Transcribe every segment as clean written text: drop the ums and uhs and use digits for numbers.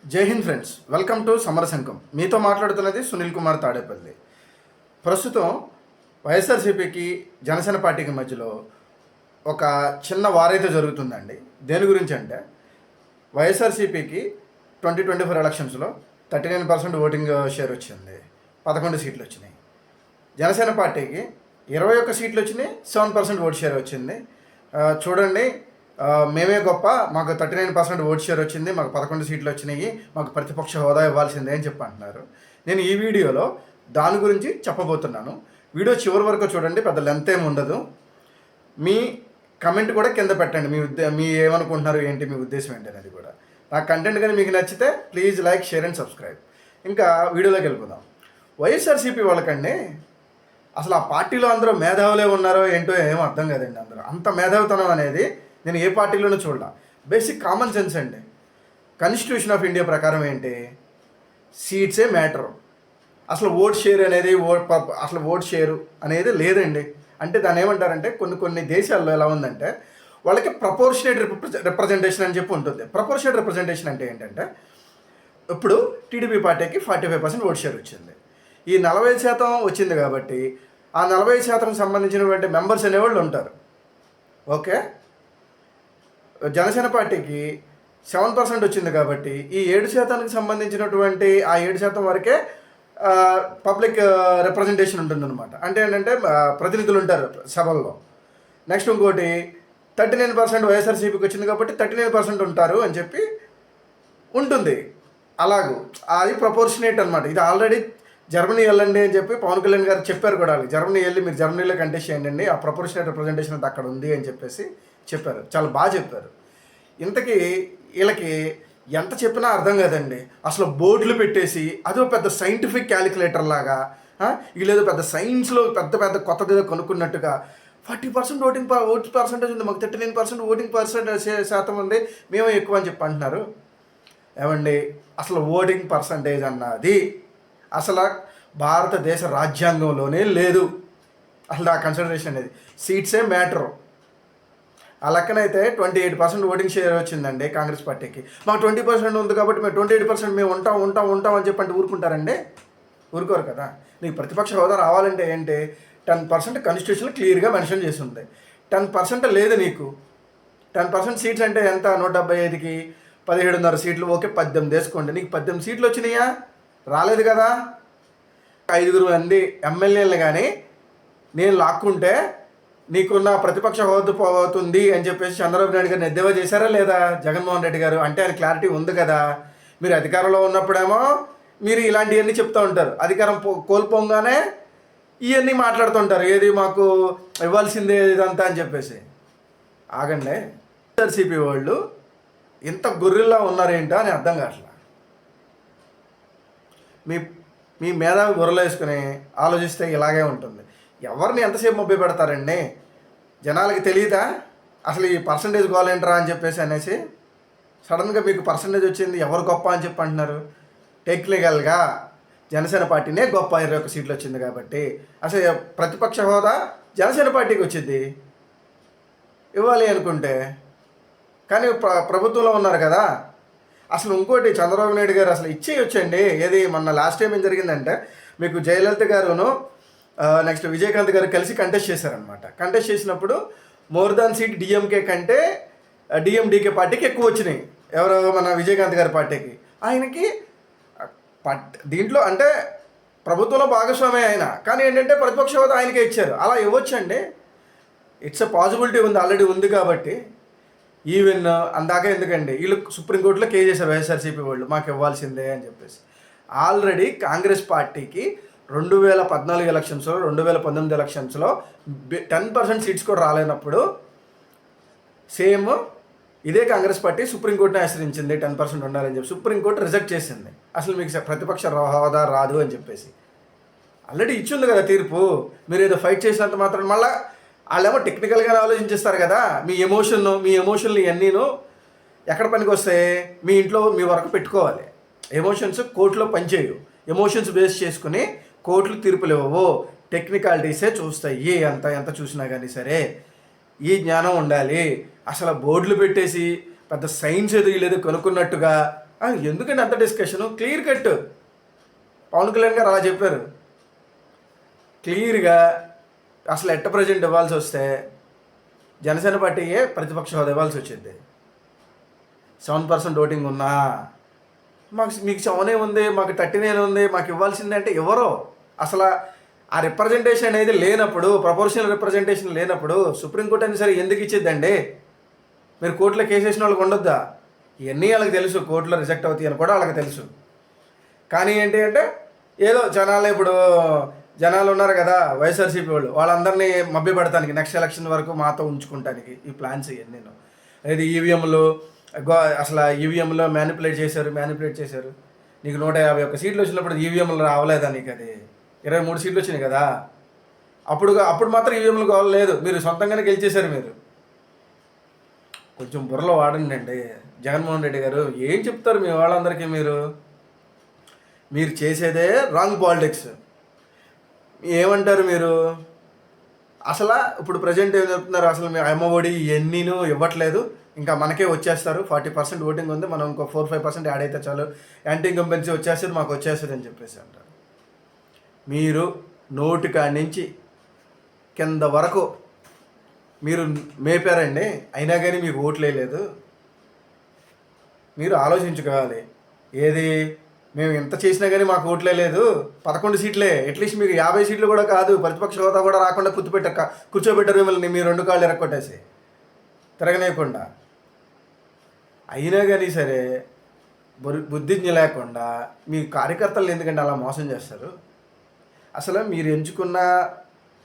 జై Hind friends, welcome to సమరశంఖం. మీతో మాట్లాడుతున్నది సునీల్ కుమార్ తాడేపల్లి. ప్రస్తుతం వైఎస్ఆర్సీపీకి జనసేన పార్టీకి మధ్యలో ఒక చిన్న వారైతే జరుగుతుందండి. దేని గురించి అంటే వైఎస్ఆర్సీపీకి 2024 ఎలక్షన్స్లో 39% ఓటింగ్ షేర్ వచ్చింది, 11 సీట్లు వచ్చినాయి. జనసేన పార్టీకి 21 సీట్లు వచ్చినాయి, 7% ఓట్ షేర్ వచ్చింది. చూడండి, మేమే గొప్ప, మాకు 39% ఓట్ షేర్ వచ్చింది, మాకు 11 సీట్లు వచ్చినాయి, మాకు ప్రతిపక్ష హోదా ఇవ్వాల్సిందే అని చెప్పి అంటున్నారు. నేను ఈ వీడియోలో దాని గురించి చెప్పబోతున్నాను. వీడియో చివరి వరకు చూడండి, పెద్ద లెంత్ ఏమి ఉండదు. మీ కమెంట్ కూడా కింద పెట్టండి, మీ ఏమనుకుంటున్నారు, ఏంటి మీ ఉద్దేశం ఏంటి అనేది కూడా. నా కంటెంట్ కానీ మీకు నచ్చితే please like, share and subscribe. ఇంకా వీడియోలోకి వెళ్ళిపోదాం. వైఎస్ఆర్సీపీ వాళ్ళకండి అసలు ఆ పార్టీలో అందరూ మేధావులే ఉన్నారో ఏంటో ఏమో అర్థం కాదండి. అందరూ అంత మేధావితనం అనేది నేను ఏ పార్టీలోనూ చూడాల. బేసిక్ కామన్ సెన్స్ అండి. కాన్స్టిట్యూషన్ ఆఫ్ ఇండియా ప్రకారం ఏంటి, సీట్సే మ్యాటర్. అసలు ఓట్ షేర్ అనేది అసలు ఓట్ షేరు అనేది లేదండి. అంటే దాన్ని ఏమంటారంటే కొన్ని దేశాల్లో ఎలా ఉందంటే వాళ్ళకి ప్రపోర్షనేట్ రిప్రజెంటేషన్ అని చెప్పి ఉంటుంది. ప్రపోర్షనేట్ రిప్రజెంటేషన్ అంటే ఏంటంటే ఇప్పుడు టీడీపీ పార్టీకి 45% ఓట్ షేర్ వచ్చింది. ఈ 40% వచ్చింది కాబట్టి ఆ 40% సంబంధించినటువంటి మెంబర్స్ అనేవాళ్ళు ఉంటారు. ఓకే, జనసేన పార్టీకి 7% వచ్చింది కాబట్టి ఈ 7%కి సంబంధించినటువంటి ఆ 7% వరకే పబ్లిక్ రిప్రజెంటేషన్ ఉంటుందన్నమాట. అంటే ఏంటంటే ప్రతినిధులు ఉంటారు సభల్లో. నెక్స్ట్ ఇంకోటి 39% వైఎస్ఆర్సీపీకి వచ్చింది కాబట్టి 39% ఉంటారు అని చెప్పి ఉంటుంది. అలాగూ అది ప్రపోర్షనేట్ అనమాట. ఇది ఆల్రెడీ జర్మనీ వెళ్ళండి అని చెప్పి పవన్ కళ్యాణ్ గారు చెప్పారు కూడా. జర్మనీ వెళ్ళి మీరు జర్మనీలో కంటెస్ట్ చేయండి, ఆ ప్రపోర్షనేట్ రిప్రజెంటేషన్ అంతా అక్కడ ఉంది అని చెప్పేసి చెప్పారు. చాలా బాగా చెప్పారు. ఇంతకీ వీళ్ళకి ఎంత చెప్పినా అర్థం కాదండి. అసలు బోర్డులు పెట్టేసి అదో పెద్ద సైంటిఫిక్ క్యాలిక్యులేటర్ లాగా, వీళ్ళేదో పెద్ద సైన్స్లో పెద్ద కొత్తదేదో కనుక్కున్నట్టుగా 40% ఓట్ పర్సంటేజ్ ఉంది, మాకు 39% ఓటింగ్ శాతం ఉంది, మేమే ఎక్కువ అని చెప్పి అంటున్నారు. ఏమండి, అసలు ఓటింగ్ పర్సంటేజ్ అన్నది అసలు భారతదేశ రాజ్యాంగంలోనే లేదు. అసలు ఆ కన్సిడరేషన్ అనేది సీట్సే మ్యాటరు. ఆ లెక్కనైతే 28% ఓటింగ్ షేర్ వచ్చిందండి కాంగ్రెస్ పార్టీకి. మాకు 20% ఉంది కాబట్టి మేము 28% మేము ఉంటాం అని చెప్పంటే ఊరుకుంటారండి? ఊరుకోరు కదా. నీకు ప్రతిపక్ష హోదా రావాలంటే ఏంటి, 10% కాన్స్టిట్యూషన్లో క్లియర్గా మెన్షన్ చేసి ఉంది. 10% లేదు నీకు. 10% సీట్స్ అంటే ఎంత, 175కి 17.5 సీట్లు. ఓకే, 18 వేసుకోండి. నీకు 18 సీట్లు వచ్చినాయా? రాలేదు కదా. 5 మంది ఎమ్మెల్యేలు కానీ నేను లాక్కుంటే నీకున్న ప్రతిపక్ష హోదా పోతుంది అని చెప్పేసి చంద్రబాబు నాయుడు గారిని ఎద్దేవా చేశారా లేదా జగన్మోహన్ రెడ్డి గారు? అంటే ఆయన క్లారిటీ ఉంది కదా. మీరు అధికారంలో ఉన్నప్పుడేమో మీరు ఇలాంటివన్నీ చెప్తూ ఉంటారు, అధికారం కోల్పోగానే ఇవన్నీ మాట్లాడుతుంటారు, ఏది మాకు ఇవ్వాల్సిందే ఇదంతా అని చెప్పేసి. ఆగండి, వైఎస్ఆర్సీపీ వాళ్ళు ఇంత గొర్రెల్లా ఉన్నారేంటో అని అర్థం కావట్లా. మీ మేధావి గొర్రెలు వేసుకుని ఆలోచిస్తే ఇలాగే ఉంటుంది. ఎవరిని ఎంతసేపు మభ్య పెడతారండి? జనాలకి తెలియదా అసలు ఈ పర్సంటేజ్ గోలేంట్రా అని చెప్పేసి అనేసి? సడన్గా మీకు పర్సంటేజ్ వచ్చింది, ఎవరు గొప్ప అని చెప్పి అంటున్నారు? టెక్నికల్గా జనసేన పార్టీనే గొప్ప, 21 సీట్లు వచ్చింది కాబట్టి. అసలు ప్రతిపక్ష హోదా జనసేన పార్టీకి వచ్చింది ఇవ్వాలి అనుకుంటే, కానీ ప్రభుత్వంలో ఉన్నారు కదా. అసలు ఇంకోటి, చంద్రబాబు నాయుడు గారు అసలు ఇచ్చేయొచ్చండి. ఏది మొన్న లాస్ట్ టైం ఏం జరిగిందంటే మీకు జయలలిత గారును నెక్స్ట్ విజయకాంత్ గారు కలిసి కంటెస్ట్ చేశారనమాట. కంటెస్ట్ చేసినప్పుడు మోర్ దాన్ సీట్ డిఎంకే కంటే డిఎండికే పార్టీకి ఎక్కువ వచ్చినాయి. ఎవరో మన విజయకాంత్ గారి పార్టీకి. ఆయనకి దీంట్లో అంటే ప్రభుత్వంలో భాగస్వామి ఆయన, కానీ ఏంటంటే ప్రతిపక్ష హోదా ఆయనకే ఇచ్చారు. అలా ఇవ్వచ్చండి. ఇట్స్ ఎ పాసిబిలిటీ ఉంది, ఆల్రెడీ ఉంది కాబట్టి. ఈవెన్ అందాక ఎందుకండి, వీళ్ళు సుప్రీంకోర్టులో కేసు చేశారు వైఎస్ఆర్సీపీ వాళ్ళు, మాకు ఇవ్వాల్సిందే అని చెప్పేసి. ఆల్రెడీ కాంగ్రెస్ పార్టీకి 2014 ఎలక్షన్స్లో 2019 ఎలక్షన్స్లో 10% సీట్స్ కూడా రాలేనప్పుడు సేమ్ ఇదే కాంగ్రెస్ పార్టీ సుప్రీంకోర్టుని ఆశ్రయించింది 10% ఉండాలని చెప్పి. సుప్రీంకోర్టు రిజెక్ట్ చేసింది, అసలు మీకు ప్రతిపక్ష హోదా రాదు అని చెప్పేసి. ఆల్రెడీ ఇచ్చింది కదా తీర్పు. మీరు ఏదో ఫైట్ చేసినంత మాత్రం మళ్ళీ వాళ్ళేమో టెక్నికల్గానే ఆలోచించేస్తారు కదా. మీ ఎమోషన్లు ఇవన్నీను ఎక్కడ పనికి వస్తాయి? మీ ఇంట్లో మీ వరకు పెట్టుకోవాలి. ఎమోషన్స్ కోర్టులో పనిచేయవు. ఎమోషన్స్ బేస్ చేసుకుని కోర్టులు తీర్పులు ఇవ్వవు, టెక్నికాలిటీసే చూస్తాయి. ఎంత చూసినా కానీ సరే ఈ జ్ఞానం ఉండాలి. అసలు బోర్డులు పెట్టేసి పెద్ద సైన్స్ ఏదో లేదో కనుక్కున్నట్టుగా ఎందుకంటే అంత discussion? Clear cut Pawan Kalyan గారు అలా చెప్పారు క్లియర్గా. అసలు ఎట్ట ప్రజెంట్ ఇవ్వాల్సి వస్తే జనసేన పార్టీయే ప్రతిపక్ష హోదా ఇవ్వాల్సి వచ్చింది. 7% ఓటింగ్ ఉన్నా మీకు 7 ఉంది, మాకు 39 ఉంది, మాకు ఇవ్వాల్సిందే అంటే ఎవరో అసలు ఆ రిప్రజెంటేషన్ అనేది లేనప్పుడు, ప్రపోర్షనల్ రిప్రజెంటేషన్ లేనప్పుడు సుప్రీంకోర్టు అయినా సరే ఎందుకు ఇచ్చేద్దండి? మీరు కోర్టులో కేసేసిన వాళ్ళకి ఉండొద్దా? ఇవన్నీ వాళ్ళకి తెలుసు, కోర్టులో రిజెక్ట్ అవుతాయి అని కూడా వాళ్ళకి తెలుసు. కానీ ఏంటి అంటే ఏదో ఇప్పుడు జనాలు ఉన్నారు కదా వైఎస్ఆర్సీపీ వాళ్ళందరినీ మభ్యపెడతానికి నెక్స్ట్ ఎలక్షన్ వరకు మాతో ఉంచుకుంటానికి ఈ ప్లాన్స్ ఇవన్నీ. అది ఈవీఎంలు అసలు ఈవీఎంలో మ్యానిపులేట్ చేశారు. నీకు 151 సీట్లు వచ్చినప్పుడు ఈవీఎంలు రావలేదా నీకు? అది 23 సీట్లు వచ్చినాయి కదా. అప్పుడు మాత్రం ఈవీఎంలు కావలేదు, మీరు సొంతంగానే గెలిచేశారు. మీరు కొంచెం బుర్రలో వాడండి అండి జగన్మోహన్ రెడ్డి గారు. ఏం చెప్తారు మీ వాళ్ళందరికీ? మీరు చేసేదే రాంగ్ పాలిటిక్స్. ఏమంటారు మీరు? అసలు ఇప్పుడు ప్రజెంట్ ఏం చెప్తున్నారు? అసలు మీ అమ్మఒడి ఇవన్నీను ఇవ్వట్లేదు, ఇంకా మనకే వచ్చేస్తారు. 40% ఓటింగ్ ఉంది, మనం ఇంకో 4-5% యాడ్ అయితే చాలు, యాంటీ ఇన్కంబెన్సీ వచ్చేస్తుంది, మాకు వచ్చేస్తుంది అని చెప్పేసి అంటారు. మీరు నోటి కాడి నుంచి కింద వరకు మీరు మేపారండి, అయినా కానీ మీకు ఓట్లు వేయలేదు. మీరు ఆలోచించుకోవాలి. ఏది మేము ఎంత చేసినా కానీ మాకు ఓట్లే లేదు, 11 సీట్లే, అట్లీస్ట్ మీకు 50 సీట్లు కూడా కాదు, ప్రతిపక్ష హోదా కూడా రాకుండా కూర్చోబెట్టారు మిమ్మల్ని, మీ 2 కాళ్ళు ఎరక్కొట్టేసి తిరగనేయకుండా. అయినా కానీ సరే బుద్ధిజ్ఞ లేకుండా మీ కార్యకర్తలు ఎందుకంటే అలా మోసం చేస్తారు? అసలు మీరు ఎంచుకున్న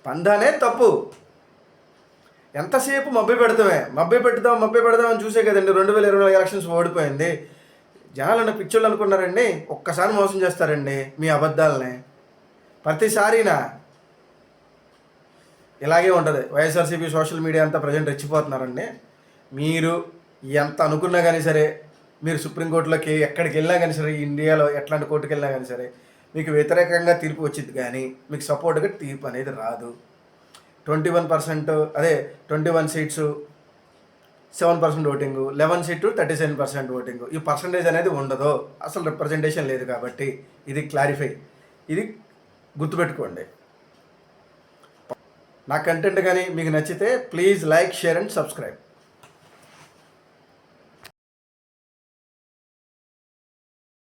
పందానే తప్పు. ఎంతసేపు మభ్య పెడతాం అని చూసే కదండి 2024 ఎలక్షన్స్ ఓడిపోయింది. జనాలు పిచ్చోళ్ళు అనుకున్నారండి, ఒక్కసారి మోసం చేస్తారండి మీ అబద్ధాలని. ప్రతిసారినా ఇలాగే ఉంటుంది. వైఎస్ఆర్సీపీ సోషల్ మీడియా అంతా ప్రజెంట్ రెచ్చిపోతున్నారండి. మీరు ఎంత అనుకున్నా కానీ సరే, మీరు సుప్రీంకోర్టులోకి ఎక్కడికి వెళ్ళినా కానీ సరే, ఇండియాలో ఎట్లాంటి కోర్టుకి వెళ్ళినా కానీ సరే, మీకు వ్యతిరేకంగా తీర్పు వచ్చింది కానీ మీకు సపోర్ట్గా తీర్పు అనేది రాదు. 21 సీట్స్ 7% ఓటింగు, 11 సీట్లు 37% ఓటింగు. ఈ పర్సంటేజ్ అనేది ఉండదు, అసలు రిప్రజెంటేషన్ లేదు కాబట్టి. ఇది క్లారిఫై, ఇది గుర్తుపెట్టుకోండి. నా కంటెంట్ కానీ మీకు నచ్చితే please like, share and subscribe.